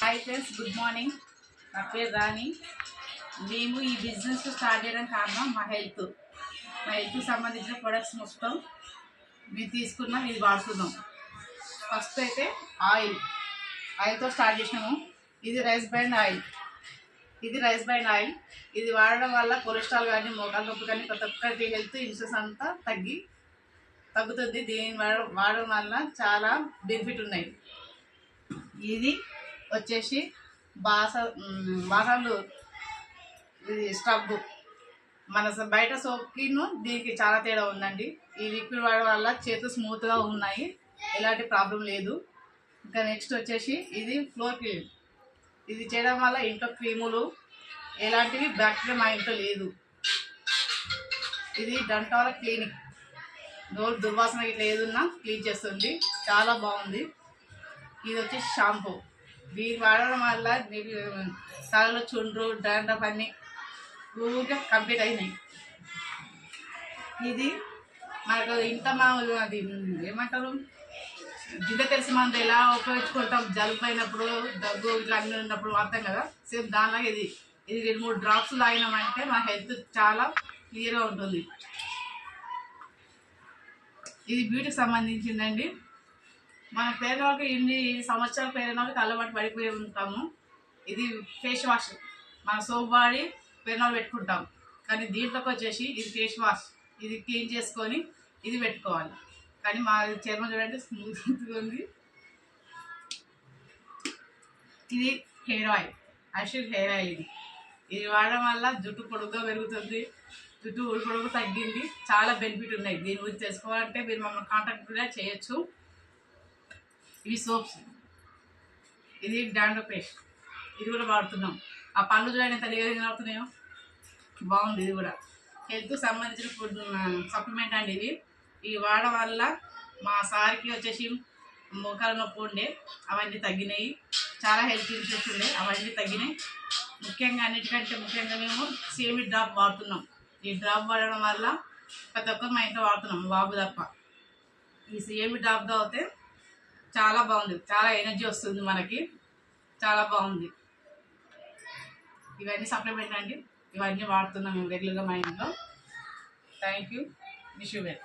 Hi friends, good morning. నా పేరు రాణి. మేము ఈ బిజినెస్ స్టార్ట్ చేయడానికి కారణం మా హెల్త్కి సంబంధించిన ప్రొడక్ట్స్ మొత్తం మేము తీసుకున్నాం, ఇది వాడుతున్నాం. ఫస్ట్ అయితే ఆయిల్తో స్టార్ట్ చేసినాము. ఇది రైస్ బ్రాండ్ ఆయిల్. ఇది వాడడం వల్ల కొలెస్ట్రాల్ కానీ మోకాల నొప్పి కానీ ప్రతి ఒక్కటి హెల్త్ ఇన్సూరెన్స్ అంతా తగ్గుతుంది. దీన్ని వాడడం వల్ల చాలా బెనిఫిట్ ఉన్నాయి. ఇది వచ్చేసి బాసలు ఇది స్క్రబ్. మన బయట సోప్కిను దీనికి చాలా తేడా ఉందండి. ఈ లిక్విడ్ వాడడం వల్ల చేతులు స్మూత్గా ఉన్నాయి, ఎలాంటి ప్రాబ్లం లేదు. ఇంకా నెక్స్ట్ వచ్చేసి ఇది ఫ్లోర్ క్లీన్. ఇది చేయడం వల్ల ఇంట్లో క్రీములు ఎలాంటివి బ్యాక్టీరియా మా ఇంట్లో లేదు. ఇది డంటాల క్లినిక్, నోరు దుర్వాసన ఇట్లా ఏదున్నా క్లీన్ చేస్తుంది, చాలా బాగుంది. ఇది వచ్చేసి షాంపూ. దీన్ని వాడడం వల్ల తలలో చుండ్రు డాండ్రఫ్ అన్నీ ఊరికే కంప్లీట్ అయినాయి. ఇది మనకు ఇంత అది ఏమంటారు, జిడ్డ తెలిసి మనం ఎలా ఉపయోగించుకుంటాం, జలుబు అయినప్పుడు దగ్గు ఇట్లా అన్నీ ఉన్నప్పుడు వాడతాం కదా, సేమ్ దానిలాగా ఇది 2-3 డ్రాప్స్ తాగినామంటే మన హెల్త్ చాలా క్లియర్గా ఉంటుంది. ఇది బ్యూటీకి సంబంధించిందండి. మన పేదవాళ్ళకి ఇన్ని సంవత్సరాల పేదవాళ్ళకి అలవాటు పడిపోయి ఉంటాము. ఇది ఫేస్ వాష్, మన సోప్ వాడి పేదవాళ్ళు పెట్టుకుంటాం, కానీ దీంట్లోకి వచ్చేసి ఇది ఫేస్ వాష్. ఇది క్లీన్ చేసుకొని ఇది పెట్టుకోవాలి. కానీ మా చర్మం చూడండి స్మూత్గా ఉంది. ఇది హెయిర్ ఆయిల్. ఇది వాడడం వల్ల జుట్టు పొడుగ్గా పెరుగుతుంది, జుట్టు పొడుగు తగ్గింది, చాలా బెనిఫిట్ ఉన్నాయి. దీని గురించి తెలుసుకోవాలంటే మీరు మమ్మల్ని కాంటాక్ట్ కూడా చేయొచ్చు. ఇవి సోప్స్. ఇది డాండ్రఫ్ పేస్ట్, ఇది కూడా వాడుతున్నాం. ఆ పళ్ళు చూడండి ఎంత క్లియర్గా అవుతున్నాయో, బాగుంది. ఇది కూడా హెల్త్కి సంబంధించిన ఫుడ్ సప్లిమెంట్ అండి. ఇవి వాడడం వల్ల మా సార్కి వచ్చేసి మోకాల నొప్పి ఉండే అవన్నీ తగ్గినాయి, చాలా హెల్త్ ఇన్సూరెన్స్ ఉండే అవన్నీ తగ్గినాయి. అన్నిటికంటే ముఖ్యంగా మేము సేమి డ్రాప్ వాడుతున్నాం. ఈ డ్రాప్ వాడడం వల్ల ప్రతి ఒక్కరు మా ఇంట్లో వాడుతున్నాం, బాబు తప్ప. ఈ సేమి డ్రాప్ తాగితే చాలా బాగుంది, చాలా ఎనర్జీ వస్తుంది మనకి, చాలా బాగుంది. ఇవన్నీ సప్లిమెంట్ అండి, ఇవన్నీ వాడుతున్నాం మేము రెగ్యులర్గా మా ఇంట్లో. Thank you. Wish you well.